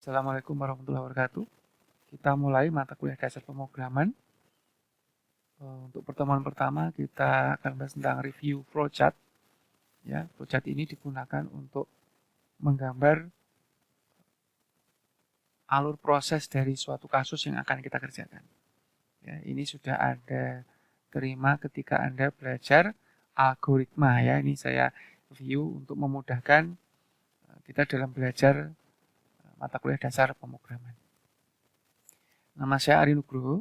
Assalamualaikum warahmatullahi wabarakatuh. Kita mulai mata kuliah dasar pemrograman. Untuk pertemuan pertama kita akan bahas tentang review flowchart. Ya, flowchart ini digunakan untuk menggambar alur proses dari suatu kasus yang akan kita kerjakan. Ya, ini sudah Anda terima ketika Anda belajar algoritma ya. Ini saya review untuk memudahkan kita dalam belajar mata kuliah dasar pemrograman. Nama saya Ari Nugroho.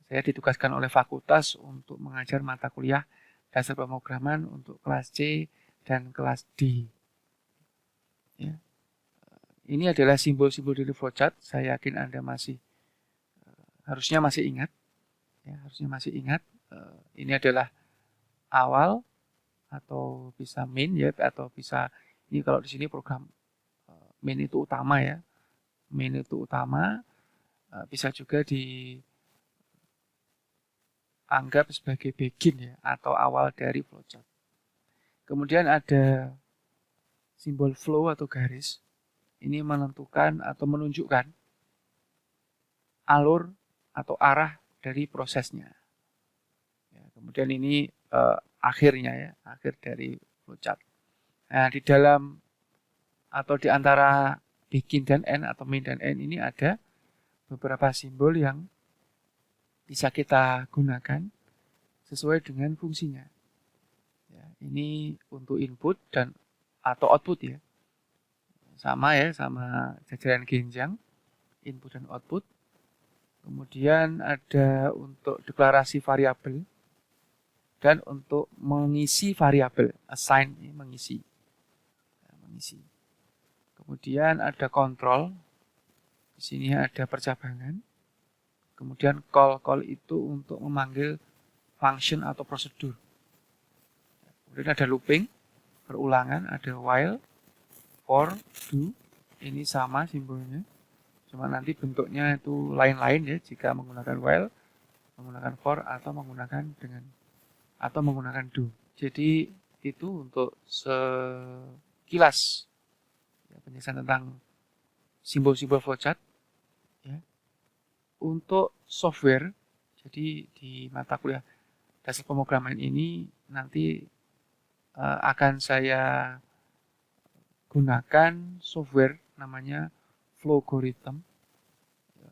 Saya ditugaskan oleh fakultas untuk mengajar mata kuliah dasar pemrograman untuk kelas C dan kelas D. Ya. Ini adalah simbol-simbol dari flowchart. Saya yakin Anda harusnya masih ingat. Ya, harusnya masih ingat. Ini adalah awal atau bisa main ya, atau bisa ini kalau di sini program main itu utama ya. Main itu utama, bisa juga dianggap sebagai begin ya, atau awal dari flowchart. Kemudian ada simbol flow atau garis. Ini menentukan atau menunjukkan alur atau arah dari prosesnya. Ya, kemudian ini akhirnya ya, akhir dari flowchart. Nah, di dalam atau di antara begin dan end atau main dan end ini ada beberapa simbol yang bisa kita gunakan sesuai dengan fungsinya. Ya, ini untuk input dan atau output ya. Sama ya, sama jajaran genjang, input dan output. Kemudian ada untuk deklarasi variabel dan untuk mengisi variabel, assign mengisi. Kemudian ada kontrol. Di sini ada percabangan. Kemudian call itu untuk memanggil function atau prosedur. Kemudian ada looping, perulangan, ada while, for, do. Ini sama simbolnya. Cuma nanti bentuknya itu lain-lain ya jika menggunakan while, menggunakan for atau menggunakan do. Jadi itu untuk sekilas ya, penjelasan tentang simbol-simbol flowchart ya. Untuk software, jadi di mata kuliah dasar pemrograman ini nanti akan saya gunakan software namanya Flowgorithm,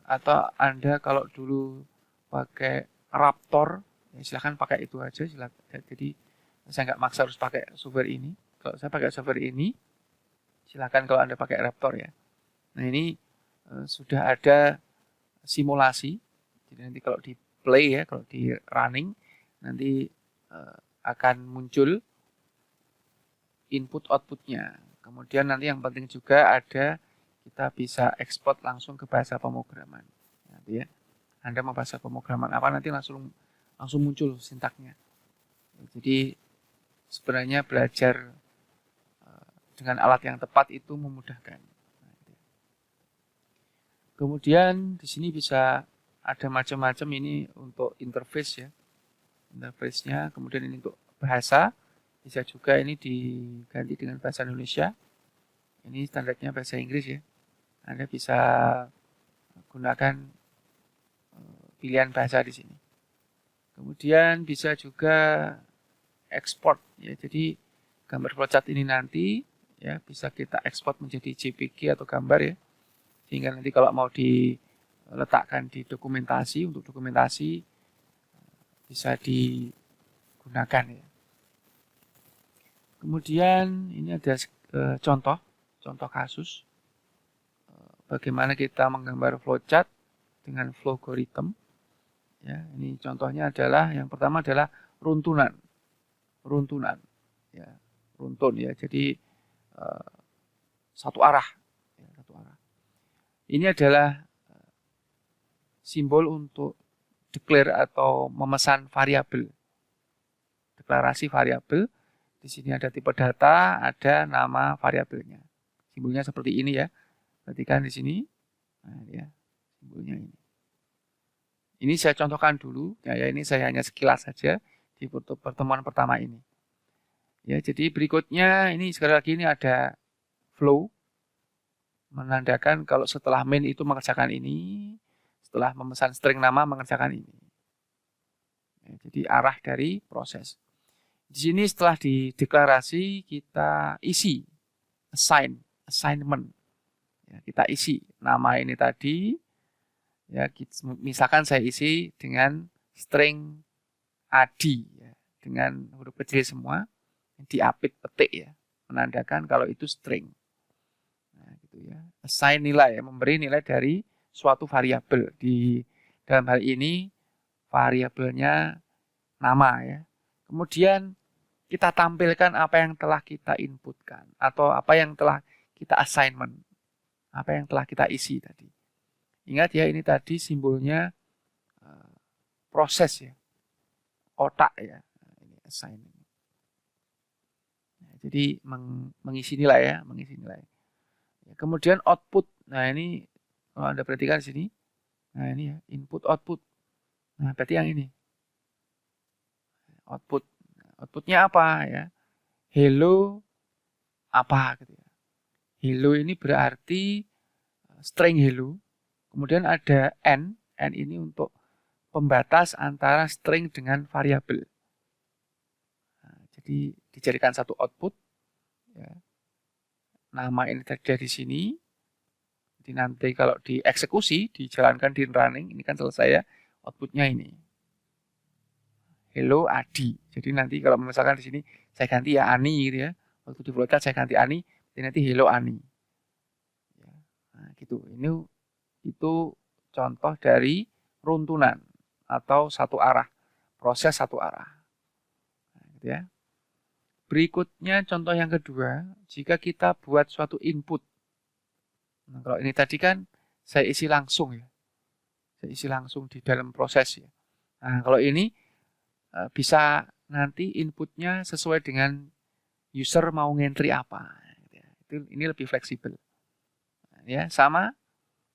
atau Anda kalau dulu pakai Raptor ya silahkan pakai itu aja, silakan. Jadi saya nggak maksa harus pakai software ini. Kalau saya pakai software ini silahkan kalau Anda pakai Raptor ya. Nah ini sudah ada simulasi, jadi nanti kalau di play ya, kalau di running nanti akan muncul input outputnya. Kemudian nanti yang penting juga ada kita bisa ekspor langsung ke bahasa pemrograman. Nanti ya, Anda mau bahasa pemrograman apa nanti langsung muncul sintaknya. Jadi sebenarnya belajar dengan alat yang tepat itu memudahkan. Kemudian di sini bisa ada macam-macam, ini untuk interface ya. Interface-nya, kemudian ini untuk bahasa. Bisa juga ini diganti dengan bahasa Indonesia. Ini standarnya bahasa Inggris ya. Anda bisa gunakan pilihan bahasa di sini. Kemudian bisa juga ekspor ya. Jadi gambar flowchart ini nanti ya bisa kita ekspor menjadi JPG atau gambar ya. Sehingga nanti kalau mau diletakkan di dokumentasi, untuk dokumentasi bisa digunakan ya. Kemudian ini ada contoh kasus bagaimana kita menggambar flowchart dengan flowgorithm. Ya, ini contohnya adalah yang pertama adalah runtunan ya, runtun ya. Jadi satu arah ya, Ini adalah simbol untuk declare atau memesan variabel. Deklarasi variabel. Di sini ada tipe data, ada nama variabelnya. Simbolnya seperti ini ya. Perhatikan di sini. Nah, ya, simbolnya ini. Ini saya contohkan dulu. Ya, ini saya hanya sekilas saja di pertemuan pertama ini. Ya, jadi berikutnya ini sekali lagi ini ada flow. menandakan kalau setelah main itu mengerjakan ini, setelah memesan string nama mengerjakan ini. Ya, jadi arah dari proses. Di sini setelah dideklarasi kita isi assignment. Ya, kita isi nama ini tadi. Ya, misalkan saya isi dengan string adi, ya, dengan huruf kecil semua, diapit petik ya, menandakan kalau itu string. Nah, gitu ya. Assign nilai, ya, memberi nilai dari suatu variabel. Di dalam hal ini variabelnya nama ya. Kemudian kita tampilkan apa yang telah kita inputkan atau apa yang telah kita assignment, apa yang telah kita isi tadi. Ingat ya, ini tadi simbolnya proses ya, otak ya. Ini assign. Nah, jadi mengisi nilai ya, mengisi nilai. Kemudian output. Nah, ini kalau Anda perhatikan di sini. Nah, ini ya, input output. Nah, berarti yang ini. Output. Outputnya apa ya? Hello apa gitu ya. Hello ini berarti string hello. Kemudian ada n ini untuk pembatas antara string dengan variabel. Nah, jadi dijadikan satu output. Ya. Nama ini ada di sini. Jadi nanti kalau dieksekusi, dijalankan di running, ini kan selesai ya. Outputnya ini. Hello Adi. Jadi nanti kalau misalkan di sini saya ganti ya Ani gitu ya. Waktu di float saya ganti Ani, jadi nanti hello Ani. Ya. Nah, gitu. Ini itu contoh dari runtunan atau satu arah, proses satu arah. Nah, gitu ya. Berikutnya contoh yang kedua, jika kita buat suatu input. Nah, kalau ini tadi kan saya isi langsung ya. Saya isi langsung di dalam proses ya. Nah, kalau ini bisa nanti inputnya sesuai dengan user mau ngentry apa. Ini lebih fleksibel. Ya, sama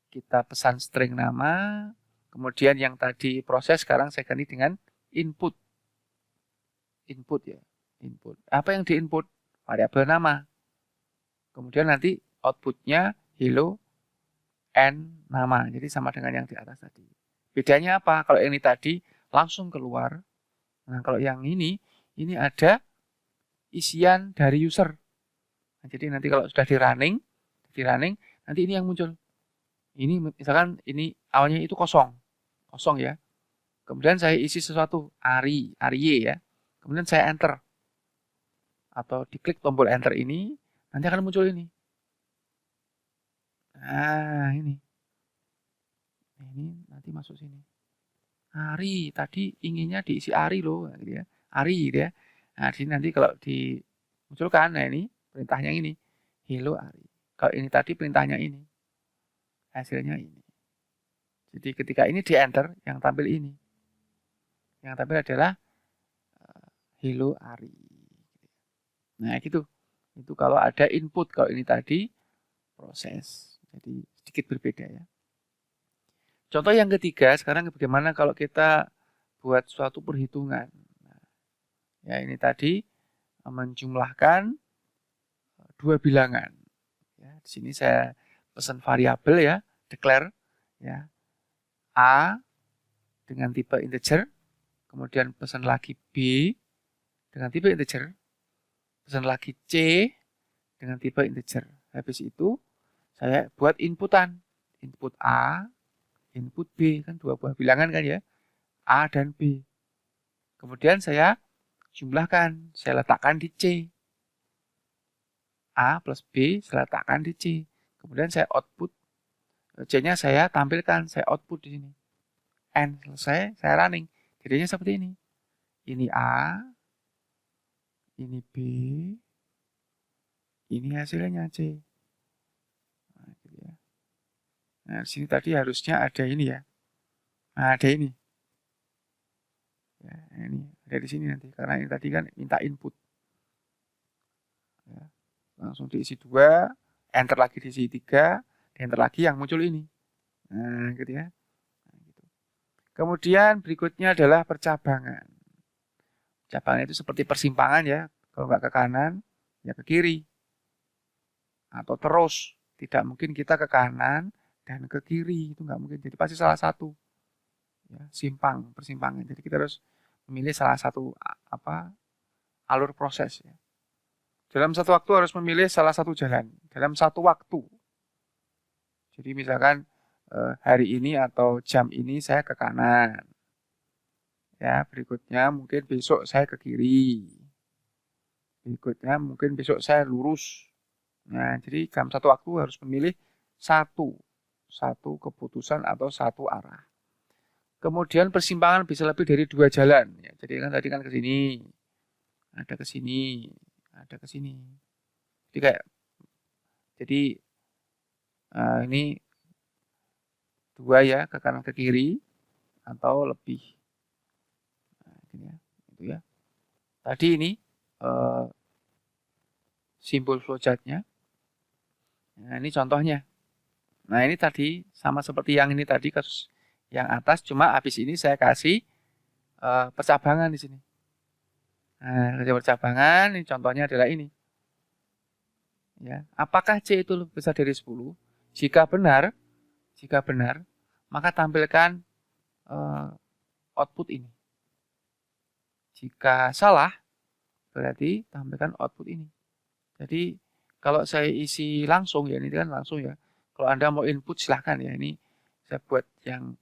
kita pesan string nama, kemudian yang tadi proses sekarang saya ganti dengan input. Input ya, input. Apa yang diinput? Variabel nama. Kemudian nanti outputnya hello and nama. Jadi sama dengan yang di atas tadi. Bedanya apa? Kalau ini tadi langsung keluar. Nah, kalau yang ini ada isian dari user. Nah, jadi nanti kalau sudah di running, nanti ini yang muncul. Ini misalkan ini awalnya itu kosong ya. Kemudian saya isi sesuatu, Arye ya. Kemudian saya enter. Atau diklik tombol enter ini, nanti akan muncul ini. Nah, ini. Ini nanti masuk sini. Ari, tadi inginnya diisi Ari loh, gitu ya. Ari gitu ya. Nah, di sini nanti kalau dimunculkan, nah ini perintahnya ini. Hello Ari. Kalau ini tadi perintahnya ini. Hasilnya ini. Jadi ketika ini di enter, yang tampil ini. Yang tampil adalah hello Ari. Nah, gitu. Itu kalau ada input, kalau ini tadi proses. Jadi sedikit berbeda ya. Contoh yang ketiga, sekarang bagaimana kalau kita buat suatu perhitungan. Nah, ya ini tadi menjumlahkan dua bilangan. Ya, di sini saya pesan variabel ya, declare ya A dengan tipe integer, kemudian pesan lagi B dengan tipe integer, pesan lagi C dengan tipe integer. Habis itu saya buat inputan, input A, input B, kan dua buah bilangan kan ya, A dan B. Kemudian saya jumlahkan, saya letakkan di C. A plus B saya letakkan di C. Kemudian saya output, C-nya saya tampilkan, saya output di sini. N selesai, saya running. Jadinya seperti ini. Ini A, ini B, ini hasilnya C. Nah, gitu ya. Nah, di sini tadi harusnya ada ini ya. Nah, ada ini. Ya, ini ada di sini nanti karena ini tadi kan minta input. Ya, langsung diisi 2, enter lagi diisi 3, enter lagi yang muncul ini. Nah, gitu ya. Nah, gitu. Kemudian berikutnya adalah percabangan. Percabangan itu seperti persimpangan ya. Kalau nggak ke kanan, ya ke kiri. Atau terus Tidak mungkin kita ke kanan dan ke kiri, itu nggak mungkin. Jadi pasti salah satu. Ya, persimpangan. Jadi kita harus memilih salah satu alur proses. Ya. Dalam satu waktu harus memilih salah satu jalan. Dalam satu waktu. Jadi misalkan hari ini atau jam ini saya ke kanan. Ya, berikutnya mungkin besok saya ke kiri. Berikutnya mungkin besok saya lurus. Nah, jadi dalam satu waktu harus memilih satu keputusan atau satu arah. Kemudian persimpangan bisa lebih dari 2 jalan. Ya, jadi kan tadi kan ke sini, ada ke sini, ada ke sini. Jadi ini 2 ya, ke kanan ke kiri atau lebih. Nah, gini ya, itu ya. Tadi ini simbol flowchartnya. Nah, ini contohnya. Nah, ini tadi sama seperti yang ini tadi kasus yang atas, cuma habis ini saya kasih percabangan di sini. Nah, percabangan ini contohnya adalah ini. Ya, apakah C itu lebih besar dari 10? Jika benar, maka tampilkan output ini. Jika salah, berarti tampilkan output ini. Jadi kalau saya isi langsung ya, ini kan langsung ya. Kalau Anda mau input silahkan ya, ini saya buat yang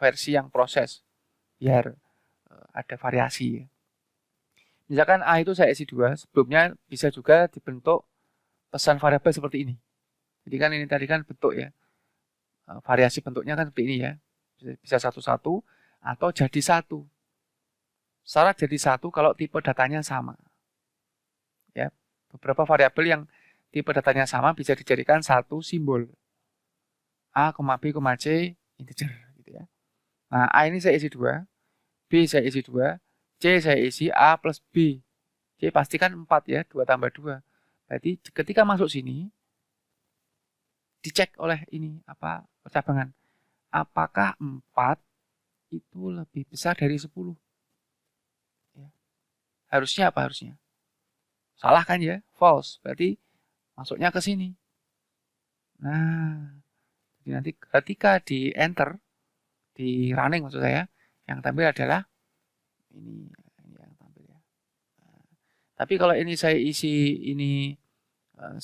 versi yang proses biar ada variasi ya. Misalkan A itu saya isi 2, sebelumnya bisa juga dibentuk pesan variabel seperti ini. Jadi kan ini tadi kan bentuk ya. Variasi bentuknya kan seperti ini ya. Bisa satu-satu atau jadi satu. Syarat jadi satu kalau tipe datanya sama. Ya, beberapa variabel yang tipe datanya sama bisa dijadikan satu simbol. A, B, C integer gitu ya. Nah, A ini saya isi 2, B saya isi 2, C saya isi A plus B. C pastikan 4 ya, 2 tambah 2. Berarti ketika masuk sini, dicek oleh ini, percabangan. Apakah 4 itu lebih besar dari 10? Ya. Harusnya apa harusnya? Salah kan ya? False. Berarti masuknya ke sini. Nah, jadi nanti ketika di enter, di running maksud saya, yang tampil adalah ini yang tampil ya. Nah, tapi kalau ini saya isi ini 9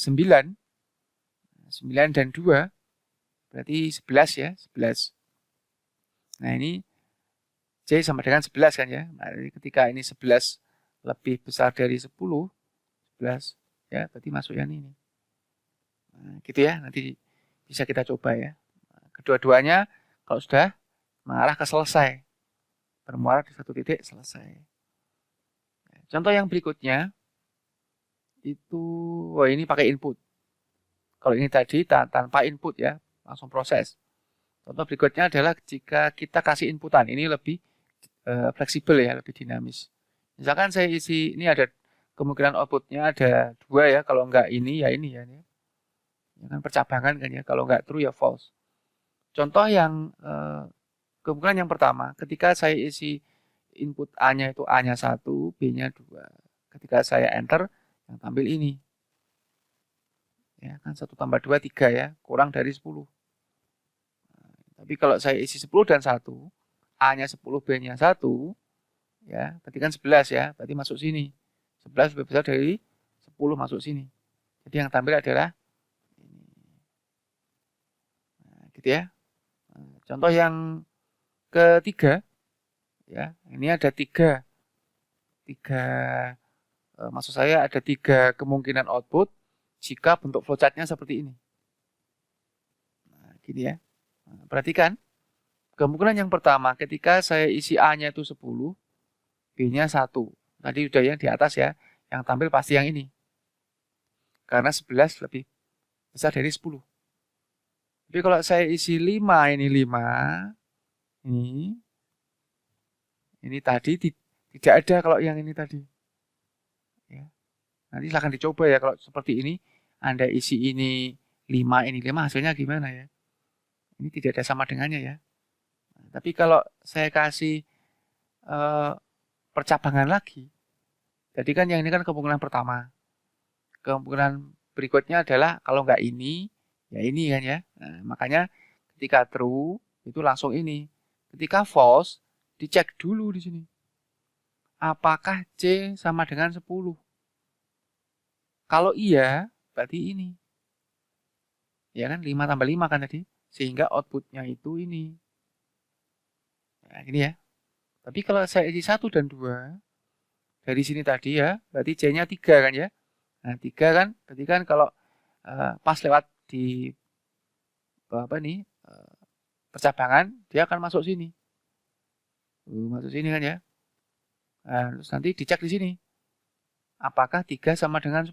dan 2 berarti 11 ya, 11. Nah, ini C sama dengan 11 kan ya. Nah, ketika ini 11 lebih besar dari 10, 11 ya, berarti masuk yang ini. Nah, gitu ya, nanti bisa kita coba ya. Nah, kedua-duanya kalau sudah mengarah ke selesai. Bermuara di satu titik selesai. Contoh yang berikutnya itu, ini pakai input. Kalau ini tadi tanpa input ya, langsung proses. Contoh berikutnya adalah jika kita kasih inputan, ini lebih fleksibel ya, lebih dinamis. Misalkan saya isi, ini ada kemungkinan outputnya ada 2 ya, kalau enggak ini ya ini ya. Ini kan percabangan kan ya, kalau enggak true ya false. Contoh yang kemungkinan yang pertama, ketika saya isi input A-nya itu A-nya 1, B-nya 2. Ketika saya enter, yang tampil ini. Ya kan 1 tambah 2, 3 ya, kurang dari 10. Nah, tapi kalau saya isi 10 dan 1, A-nya 10, B-nya 1, ya, berarti kan 11 ya, berarti masuk sini. 11 lebih besar dari 10 masuk sini. Jadi yang tampil adalah ini. Nah, gitu ya. Nah, contoh yang ketiga, ya, ini ada tiga maksud saya ada 3 kemungkinan output jika bentuk flowchartnya seperti ini. Nah, gini ya. Nah, perhatikan, kemungkinan yang pertama ketika saya isi A-nya itu 10, B-nya 1. Tadi udah yang di atas ya, yang tampil pasti yang ini. Karena 11 lebih besar dari 10. Tapi kalau saya isi 5, ini 5, ini tadi tidak ada kalau yang ini tadi. Ya. Nanti silahkan dicoba ya kalau seperti ini, Anda isi ini 5, ini 5, hasilnya gimana ya? Ini tidak ada sama dengannya ya. Nah, tapi kalau saya kasih percabangan lagi, jadi kan yang ini kan kemungkinan pertama. Kemungkinan berikutnya adalah kalau nggak ini, ya ini kan ya. Nah, makanya ketika true itu langsung ini. Ketika false, dicek dulu di sini. Apakah C sama dengan 10? Kalau iya, berarti ini. Ya kan 5 tambah 5 kan tadi. Sehingga outputnya itu ini. Nah, gini ya. Tapi kalau saya isi 1 dan 2, dari sini tadi ya, berarti C-nya 3 kan ya. Nah, 3 kan, berarti kan kalau pas lewat di apa nih percabangan, dia akan masuk sini. Masuk sini kan ya. Nah, terus nanti dicek di sini. Apakah 3 sama dengan 10?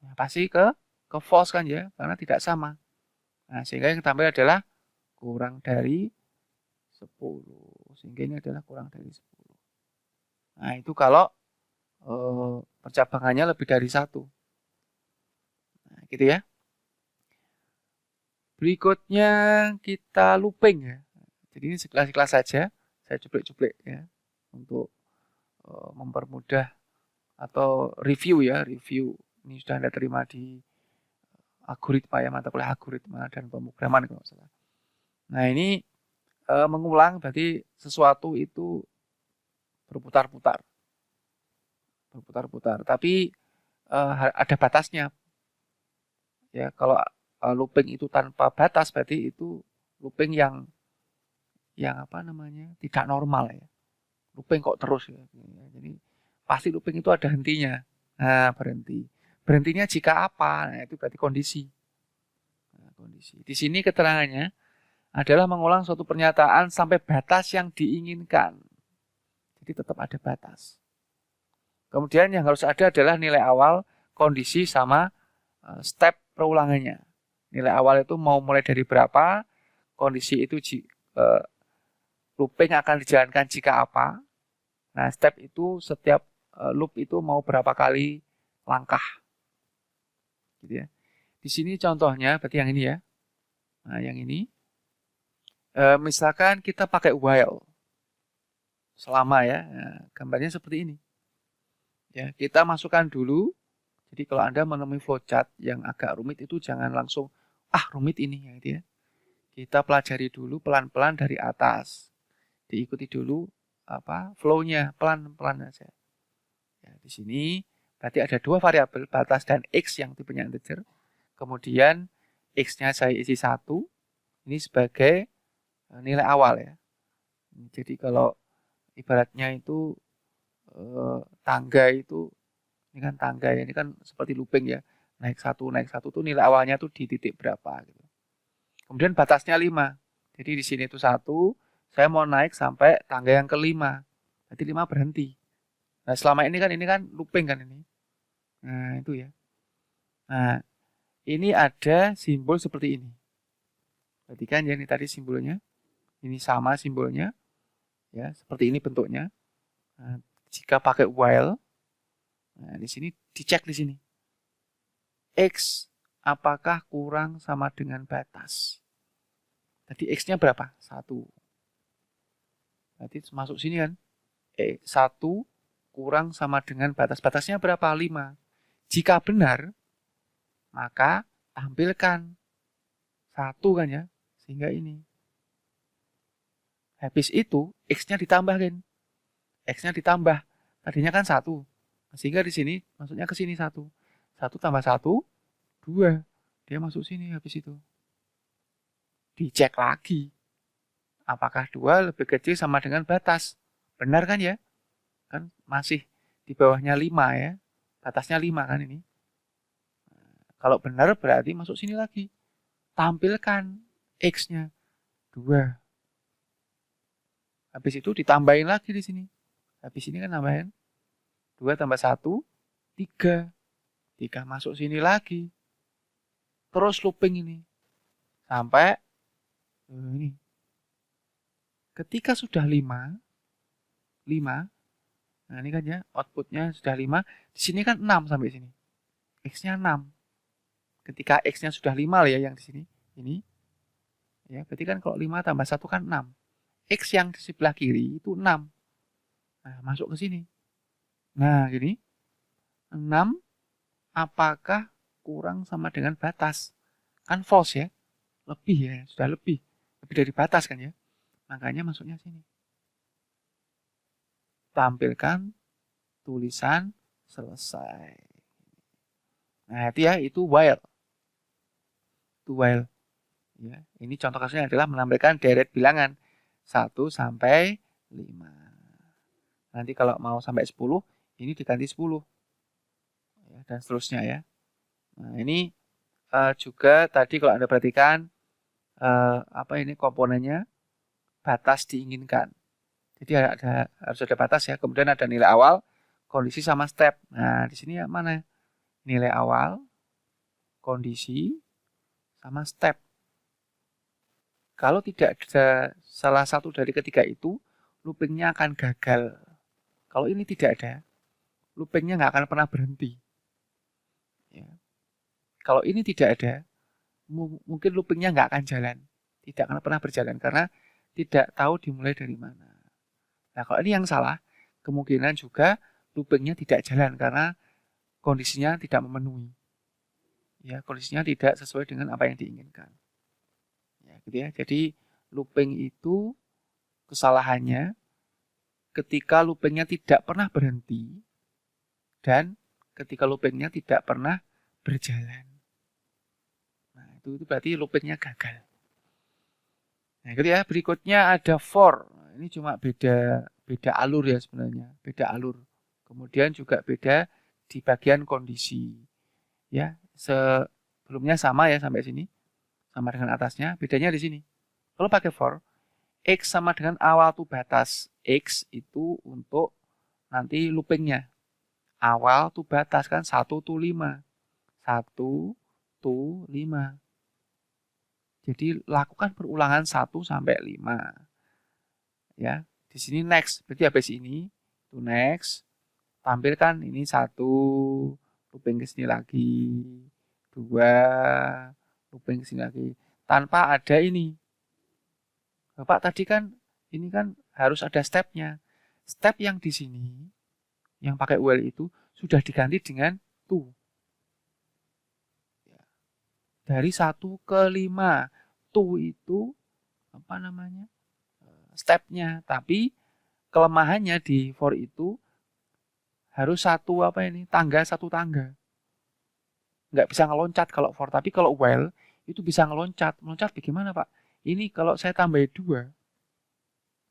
Nah, pasti ke false kan ya, karena tidak sama. Nah, sehingga yang tampil adalah kurang dari 10. Sehingga ini adalah kurang dari 10. Nah, itu kalau percabangannya lebih dari 1. Nah, gitu ya. Berikutnya kita looping ya. Jadi ini sekelas-kelas saja. Saya cuplik-cuplik ya. Untuk mempermudah atau review ya. Review ini sudah Anda terima di algoritma ya. Mata kuliah algoritma dan pemrograman kalau salah. Nah ini mengulang berarti sesuatu itu berputar-putar. Berputar-putar. Tapi ada batasnya. Ya, kalau looping itu tanpa batas berarti itu looping yang apa namanya? Tidak normal ya. Looping kok terus ya. Jadi pasti looping itu ada hentinya. Nah, berhenti. Berhentinya jika apa? Nah, itu berarti kondisi. Nah, kondisi. Di sini keterangannya adalah mengulang suatu pernyataan sampai batas yang diinginkan. Jadi tetap ada batas. Kemudian yang harus ada adalah nilai awal, kondisi sama step perulangannya. Nilai awal itu mau mulai dari berapa, kondisi itu looping akan dijalankan jika apa. Nah, step itu setiap loop itu mau berapa kali langkah. Gitu ya. Di sini contohnya berarti yang ini ya. Nah, yang ini misalkan kita pakai while selama ya. Nah, gambarnya seperti ini. Ya, kita masukkan dulu. Jadi kalau Anda menemui flowchart yang agak rumit itu jangan langsung rumit ini ya gitu ya. Kita pelajari dulu pelan-pelan dari atas. Diikuti dulu flow-nya pelan-pelan saja. Ya, di sini berarti ada dua variabel batas dan x yang tipenya integer. Kemudian x-nya saya isi 1. Ini sebagai nilai awal ya. Jadi kalau ibaratnya itu tangga itu ini kan tangga ya, ini kan seperti looping ya. Naik satu tuh nilai awalnya tuh di titik berapa gitu. Kemudian batasnya 5. Jadi di sini tuh 1, saya mau naik sampai tangga yang ke-5. Berarti 5 berhenti. Nah, selama ini kan looping kan ini. Nah, itu ya. Nah, ini ada simbol seperti ini. Perhatikan ya, ini tadi simbolnya. Ini sama simbolnya. Ya, seperti ini bentuknya. Nah, jika pakai while, nah di sini dicek di sini. X apakah kurang sama dengan batas? Tadi X-nya berapa? 1. Berarti masuk sini kan. 1 kurang sama dengan batas. Batasnya berapa? 5. Jika benar, maka tampilkan 1 kan ya. Sehingga ini. Habis itu, X-nya ditambahkan. X-nya ditambah. Tadinya kan 1. Sehingga di sini, maksudnya ke sini 1. 1 tambah 1, 2. Dia masuk sini habis itu. Dicek lagi. Apakah 2 lebih kecil sama dengan batas? Benar kan ya? Kan masih di bawahnya 5 ya. Batasnya 5 kan ini. Kalau benar berarti masuk sini lagi. Tampilkan X-nya 2. Habis itu ditambahin lagi di sini. Habis ini kan nambahin 2 tambah 1, 3. 3 masuk sini lagi. Terus looping ini. Sampai ini. Ketika sudah 5. Nah ini kan ya, outputnya sudah 5. Di sini kan 6 sampai sini. X-nya 6. Ketika X-nya sudah 5 ya yang di sini. Ini. Ya, berarti kan kalau 5 tambah 1 kan 6. X yang di sebelah kiri itu 6. Nah, masuk ke sini. Nah, gini. 6 apakah kurang sama dengan batas? Kan false ya, lebih ya, sudah lebih dari batas kan ya. Makanya masuknya sini. Tampilkan tulisan selesai. Nah, itu ya, itu while. Itu while. Ya, ini contoh kasusnya adalah menampilkan deret bilangan 1 sampai 5. Nanti kalau mau sampai 10, ini diganti 10. Ya, dan seterusnya ya. Nah, ini juga tadi kalau Anda perhatikan apa ini komponennya batas diinginkan. Jadi harus ada batas ya. Kemudian ada nilai awal, kondisi sama step. Nah, di sini ya mana? Nilai awal, kondisi sama step. Kalau tidak ada salah satu dari ketiga itu, loopingnya akan gagal. Kalau ini tidak ada, loopingnya nggak akan pernah berhenti. Ya. Kalau ini tidak ada, mungkin loopingnya nggak akan jalan. Tidak akan pernah berjalan karena tidak tahu dimulai dari mana. Nah, kalau ini yang salah, kemungkinan juga loopingnya tidak jalan karena kondisinya tidak memenuhi. Ya, kondisinya tidak sesuai dengan apa yang diinginkan. Ya, gitu ya. Jadi looping itu kesalahannya ketika loopingnya tidak pernah berhenti dan ketika loopingnya tidak pernah berjalan. Nah, itu berarti loopingnya gagal. Nah, gitu ya. Berikutnya ada for. Ini cuma beda alur ya sebenarnya, beda alur. Kemudian juga beda di bagian kondisi. Ya, sebelumnya sama ya sampai sini. Sama dengan atasnya, bedanya di sini. Kalau pakai for, X sama dengan awal tuh batas. X itu untuk nanti loopingnya. Awal tuh batas kan 1 tuh 5. 1 tuh 5. Jadi lakukan perulangan 1 sampai 5. Ya, di sini next. Berarti habis ini to next. Tampilkan ini 1, looping ke sini lagi. 2, looping ke sini lagi. Tanpa ada ini. Bapak tadi kan ini kan harus ada stepnya. Step yang di sini yang pakai while itu sudah diganti dengan to. Dari 1 ke 5. To itu apa namanya? Stepnya. Tapi kelemahannya di for itu harus satu apa ini? Satu tangga. Nggak bisa ngeloncat kalau for. Tapi kalau while itu bisa ngeloncat. Meloncat bagaimana Pak? Ini kalau saya tambah 2.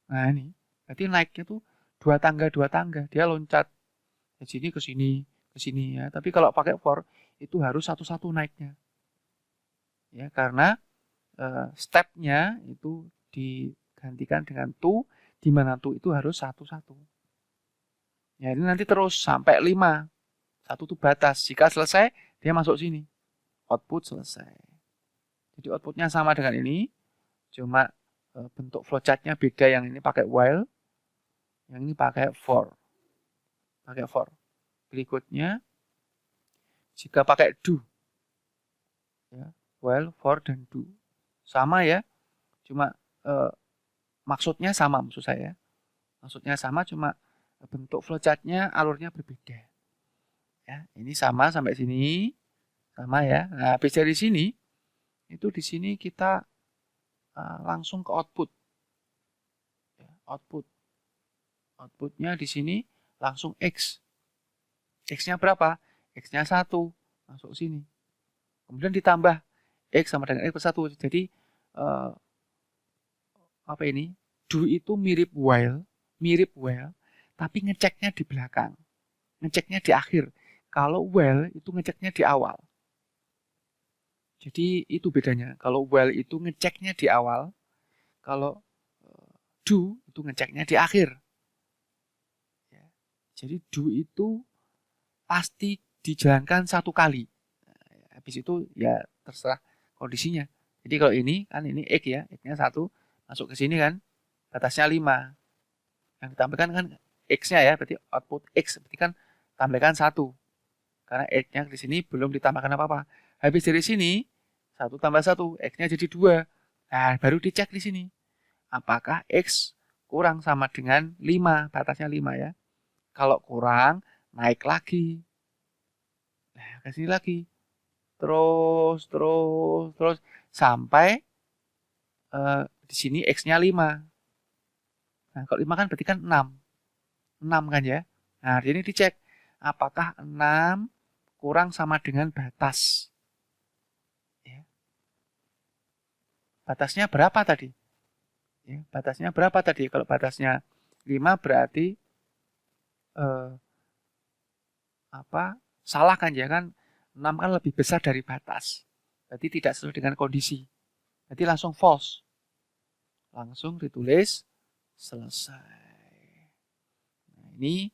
Nah ini. Berarti naiknya tuh 2 tangga. Dia loncat. Dari sini ke sini ya. Tapi kalau pakai for itu harus satu-satu naiknya. Ya, karena stepnya itu digantikan dengan to, di mana to itu harus satu-satu. Ya, ini nanti terus sampai 5. 1 itu batas. Jika selesai, dia masuk sini. Output selesai. Jadi outputnya sama dengan ini, cuma bentuk flowchartnya beda. Yang ini pakai while, yang ini pakai for. Pakai for. Berikutnya, jika pakai do, ya, while, for, dan do. Sama ya, cuma maksudnya sama maksud saya. Maksudnya sama, cuma bentuk flowchartnya, alurnya berbeda. Ya, ini sama sampai sini, sama ya. Nah, habis dari sini, itu di sini kita langsung ke output. Ya, outputnya di sini langsung X. X-nya berapa? X-nya 1, masuk sini. Kemudian ditambah X sama dengan X plus 1. Jadi apa ini? Do itu mirip while, tapi ngeceknya di belakang. Ngeceknya di akhir. Kalau while itu ngeceknya di awal. Jadi itu bedanya. Kalau while itu ngeceknya di awal, kalau do itu ngeceknya di akhir. Ya. Jadi do itu pasti dijalankan satu kali. Nah, habis itu ya terserah kondisinya. Jadi kalau ini kan ini X ya, X-nya 1 masuk ke sini kan, batasnya 5. Yang ditampilkan kan X-nya ya, berarti output X, berarti kan tambahkan 1. Karena X-nya di sini belum ditambahkan apa-apa. Habis dari sini 1 tambah 1, X-nya jadi 2. Nah, baru dicek di sini. Apakah X kurang sama dengan 5, batasnya 5 ya. Kalau kurang, naik lagi. Nah, ke sini lagi. Terus sampai di sini X-nya 5. Nah, kalau 5 kan berarti kan 6. 6 kan ya. Nah, di sini dicek apakah 6 kurang sama dengan batas. Ya. Batasnya berapa tadi? Ya, batasnya berapa tadi? Kalau batasnya 5 berarti salah kan ya kan? 6 kan lebih besar dari batas. Berarti tidak sesuai dengan kondisi. Berarti langsung false. Langsung ditulis selesai. Nah, ini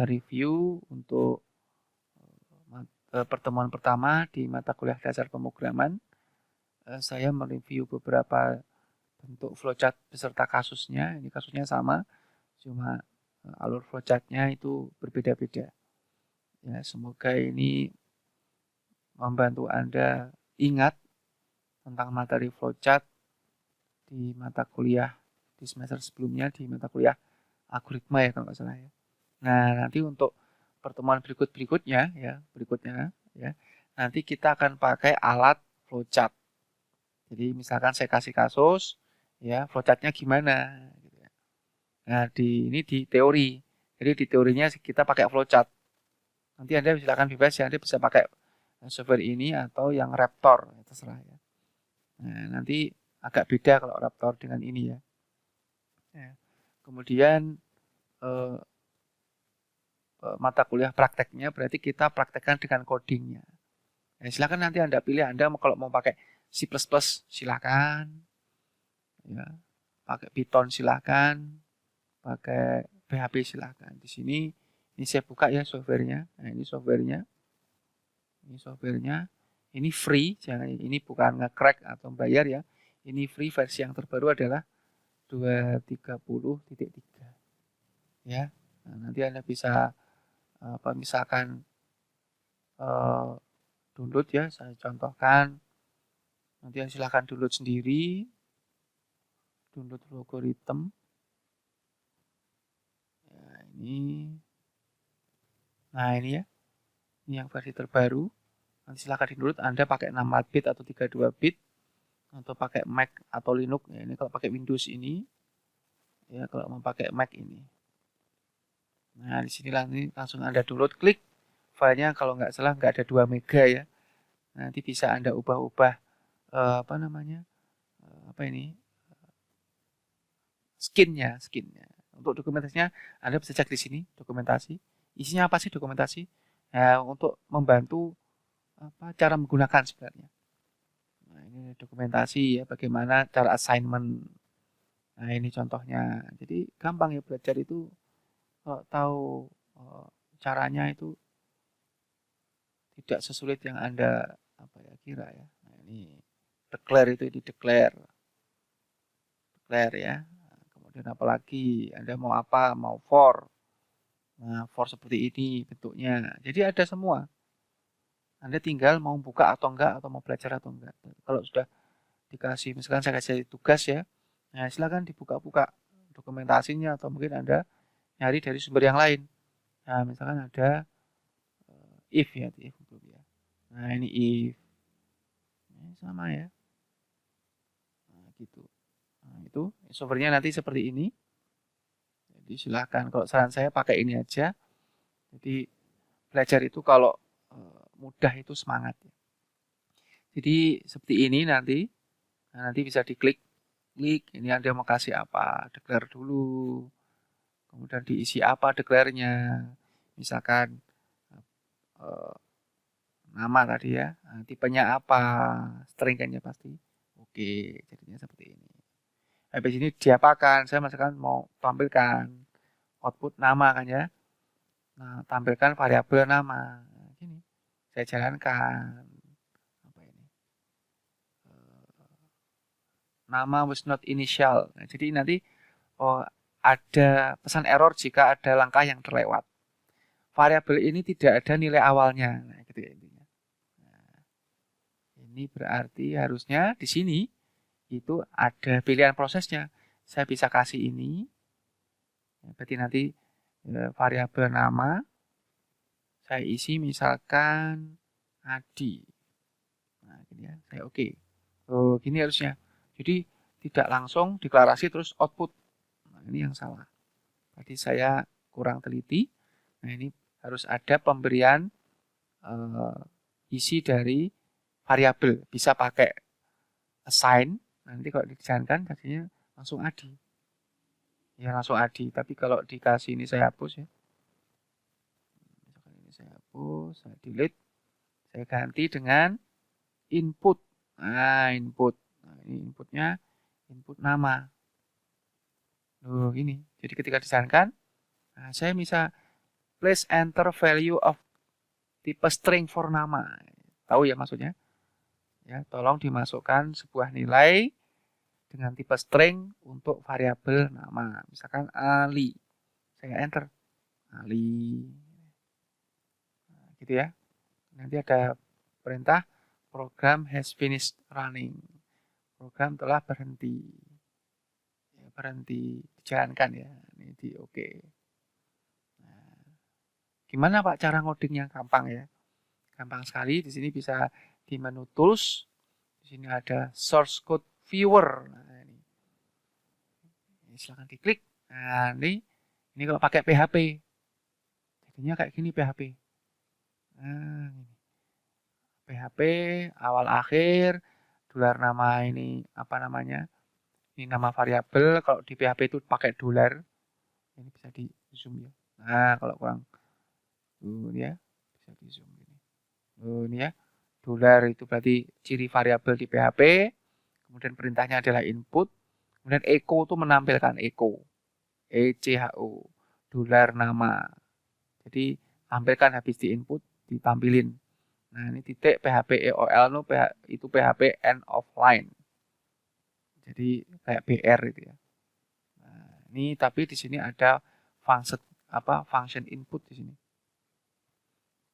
review untuk pertemuan pertama di mata kuliah dasar pemrograman. Saya mereview beberapa bentuk flowchart beserta kasusnya. Ini kasusnya sama, cuma alur flowchartnya itu berbeda-beda. Ya, semoga ini membantu Anda ingat tentang materi flowchart di mata kuliah di semester sebelumnya, di mata kuliah algoritma ya kalau nggak salah ya. Nah, nanti untuk pertemuan berikutnya ya, nanti kita akan pakai alat flowchart. Jadi misalkan saya kasih kasus, ya flowchartnya gimana? Nah, ini di teori. Jadi di teorinya kita pakai flowchart. Nanti Anda silakan bebas ya, Anda bisa pakai software ini atau yang Raptor, terserah ya. Nah, nanti agak beda kalau Raptor dengan ini ya. Kemudian mata kuliah prakteknya berarti kita praktekkan dengan codingnya. Silakan nanti Anda pilih, Anda kalau mau pakai C++ silakan, ya, pakai Python silakan, pakai PHP silakan. Di sini ini saya buka ya softwarenya. Nah, ini softwarenya. Ini free, jangan ini bukan nge-crack atau bayar ya. Ini free, versi yang terbaru adalah 2.30.3. Ya. Nah, nanti Anda bisa misalkan download ya, saya contohkan. Nanti silahkan download sendiri. Download logarithm. Ya, ini. Nah, ini ya. Ini yang versi terbaru. Nanti silahkan download. Anda pakai 64 bit atau 32 bit atau pakai Mac atau Linux. Ya, ini kalau pakai Windows ini. Ya, kalau mau pakai Mac ini. Nah, di sini langsung Anda download, klik filenya, kalau nggak salah nggak ada 2 mega ya. Nanti bisa Anda ubah-ubah skinnya. Untuk dokumentasinya Anda bisa cek di sini dokumentasi. Isinya apa sih dokumentasi? Nah, untuk membantu cara menggunakan sebenarnya. Nah, ini dokumentasi ya, bagaimana cara assignment. Nah, ini contohnya. Jadi gampang ya belajar itu, kalau tahu caranya itu tidak sesulit yang Anda kira ya. Nah, ini declare itu declare ya. Nah, kemudian apalagi Anda mau apa? Mau for. Nah, for seperti ini bentuknya. Jadi ada semua. Anda tinggal mau buka atau enggak, atau mau belajar atau enggak. Kalau sudah dikasih, misalkan saya kasih tugas ya, nah silakan dibuka-buka dokumentasinya, atau mungkin Anda nyari dari sumber yang lain. Nah, misalkan ada if ya, if. Nah, ini if. Ini sama ya. Nah, gitu. Nah, itu softwarenya nanti seperti ini. Jadi silahkan, kalau saran saya pakai ini aja. Jadi belajar itu kalau mudah itu semangat. Jadi seperti ini nanti. Nah, nanti bisa diklik. Ini Anda mau kasih apa, declare dulu. Kemudian diisi apa declare-nya. Misalkan nama tadi ya, tipenya apa, string kan ya pasti. Oke, jadinya seperti ini. Habis ini diapakan? Saya misalkan mau tampilkan output nama kan ya. Nah, tampilkan variabel nama. Nah, gini, saya jalankan. Apa ini? Nama was not initial. Nah, jadi nanti ada pesan error jika ada langkah yang terlewat. Variabel ini tidak ada nilai awalnya. Nah, gitu ya intinya. Nah, ini berarti harusnya di sini itu ada pilihan prosesnya. Saya bisa kasih ini. Berarti nanti variabel nama saya isi misalkan Adi. Nah, gini ya, saya oke. Oh, gini harusnya. Jadi tidak langsung deklarasi terus output. Nah, ini yang salah. Tadi saya kurang teliti. Nah, ini harus ada pemberian isi dari variabel. Bisa pakai assign. Nanti kalau dijalankan tadinya langsung Adi. Ya langsung Adi. Tapi kalau dikasih ini saya hapus ya. Misalkan ini saya hapus, saya delete. Saya ganti dengan input. Nah, input. Nah, ini inputnya input nama. Loh, gini. Jadi ketika dijalankan, nah, saya bisa place enter value of tipe string for nama. Tahu ya maksudnya? Ya, tolong dimasukkan sebuah nilai dengan tipe string untuk variabel nama. Misalkan Ali. Saya enter. Ali. Nah, gitu ya. Nanti ada perintah program has finished running. Program telah berhenti. Ya, berhenti dijalankan ya. Ini di oke. Nah, gimana Pak cara ngodingnya? Gampang ya. Gampang sekali. Di sini bisa di menu tools. Di sini ada source code viewer. Nah, ini silahkan diklik. Nah, ini kalau pakai PHP. Jadinya kayak gini PHP. Nah, ini. PHP awal akhir dolar nama ini apa namanya? Ini nama variabel. Kalau di PHP itu pakai dolar. Ini bisa di zoom ya. Nah, kalau kurang ya bisa di zoom ini. Ini ya. Dolar itu berarti ciri variabel di PHP. Kemudian perintahnya adalah input. Kemudian echo itu menampilkan echo. ECHO. Dolar nama. Jadi tampilkan habis di input ditampilin. Nah, ini titik PHP EOL itu PHP end of line. Jadi kayak BR itu ya. Nah, ini tapi di sini ada function input di sini.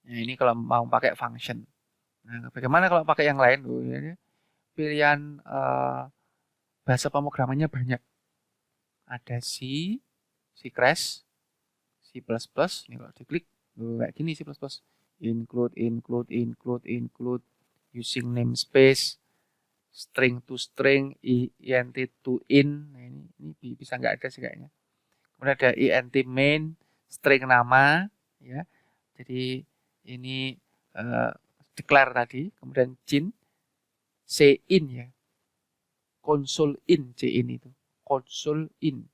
Nah, ini kalau mau pakai function. Nah, bagaimana kalau pakai yang lain? Ini pilihan bahasa pemrogramannya banyak. Ada C, C crash, C++. Ini kalau diklik kayak gini C++. Include, using namespace, string to string, int to in. Nah, ini bisa nggak ada sih kayaknya. Kemudian ada int main, string nama, ya. Jadi ini declare tadi, kemudian cin ya. Console in cin itu. Console in.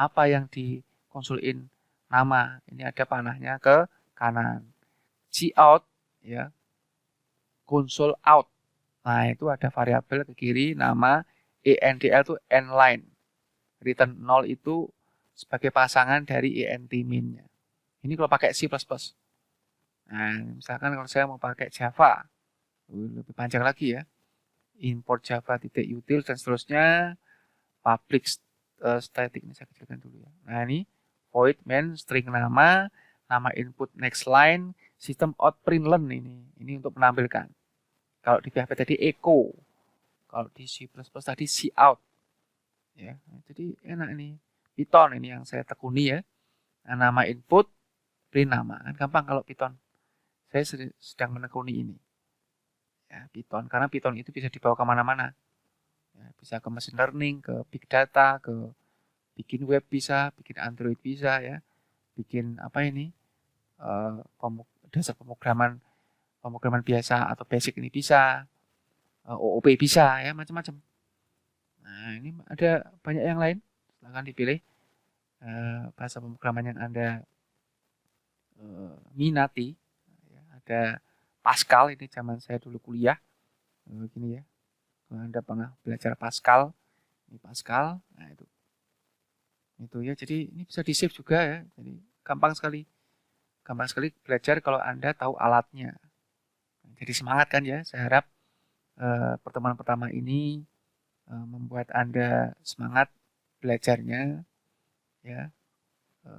Apa yang di console in? Nama. Ini ada panahnya ke kanan. Cout ya. Console out. Nah, itu ada variabel ke kiri nama ENDL itu endline. Return 0 itu sebagai pasangan dari int min-nya. Ini kalau pakai C++. Nah, misalkan kalau saya mau pakai Java, lebih panjang lagi ya. Import java.util dan seterusnya. Public static ini saya kecilkan dulu ya. Nah, ini void main string nama, nama input next line, system out println ini. Ini untuk menampilkan. Kalau di PHP tadi echo. Kalau di C++ tadi cout. Ya, jadi enak ini. Python ini yang saya tekuni ya. Nah, nama input, print nama. Kan gampang kalau Python. Saya sedang menekuni ini. Ya, Python. Karena Python itu bisa dibawa kemana-mana. Ya, bisa ke machine learning, ke big data, ke bikin web bisa, bikin Android bisa ya. Bikin apa ini? Dasar pemrograman biasa atau basic ini bisa. OOP bisa ya, macam-macam. Nah, ini ada banyak yang lain. Silahkan dipilih bahasa pemrograman yang Anda minati. Ada Pascal, ini zaman saya dulu kuliah. Begini ya. Kalau Anda pernah belajar Pascal, ini Pascal. Nah, itu ya. Jadi ini bisa di-save juga ya. Jadi gampang sekali. Gampang sekali belajar kalau Anda tahu alatnya. Jadi semangat kan ya. Saya harap pertemuan pertama ini membuat Anda semangat belajarnya ya.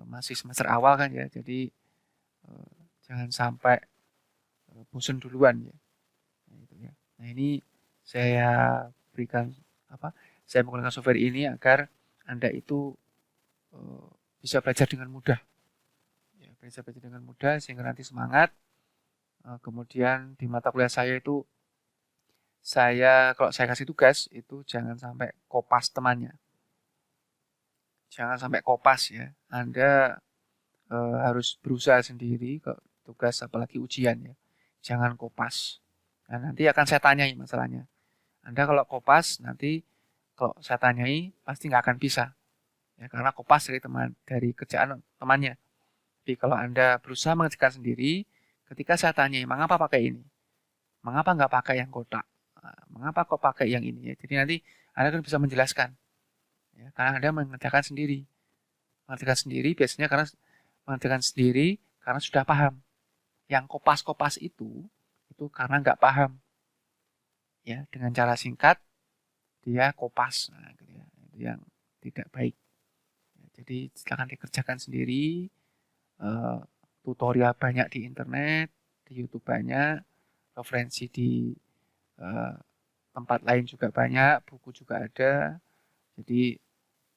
Masih semester awal kan ya. Jadi jangan sampai bosan duluan ya. Nah, ini saya berikan saya menggunakan software ini agar Anda itu bisa belajar dengan mudah. Ya, bisa belajar dengan mudah sehingga nanti semangat Kemudian di mata kuliah saya itu, kalau saya kasih tugas itu jangan sampai kopas temannya. Jangan sampai kopas ya. Anda harus berusaha sendiri kalau tugas apalagi ujian ya. Jangan kopas. Nah, nanti akan saya tanyai masalahnya. Anda kalau kopas nanti kalau saya tanyai pasti nggak akan bisa. Ya, karena kopas dari kerjaan temannya. Tapi kalau Anda berusaha mengerjakan sendiri, ketika saya tanyai mengapa pakai ini? Mengapa nggak pakai yang kotak? Mengapa kok pakai yang ini ya? Jadi nanti Anda kan bisa menjelaskan. Ya, karena Anda mengerjakan sendiri. Mengerjakan sendiri biasanya karena mengerjakan sendiri karena sudah paham. Yang kopas-kopas itu karena nggak paham. Ya, dengan cara singkat dia kopas. Nah, gitu ya. Itu yang tidak baik. Ya, jadi silakan dikerjakan sendiri. Tutorial banyak di internet, di YouTube banyak, referensi di tempat lain juga banyak, buku juga ada. Jadi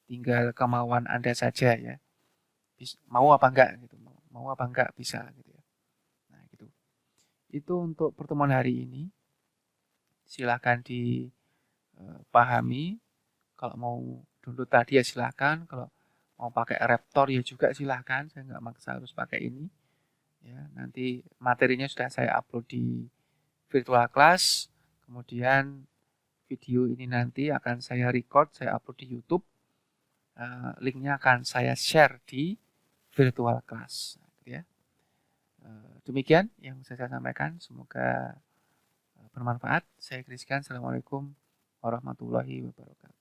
tinggal kemauan Anda saja ya. Mau apa enggak gitu. Mau apa enggak bisa gitu ya. Nah, gitu. Itu untuk pertemuan hari ini. Silahkan dipahami. Kalau mau download tadi ya silahkan. Kalau mau pakai Raptor ya juga silahkan. Saya nggak maksa harus pakai ini. Ya, nanti materinya sudah saya upload di virtual class. Kemudian video ini nanti akan saya record, saya upload di YouTube. Linknya akan saya share di virtual class. Gitu ya. Demikian yang saya sampaikan. Semoga bermanfaat. Saya Kriskan. Assalamualaikum warahmatullahi wabarakatuh.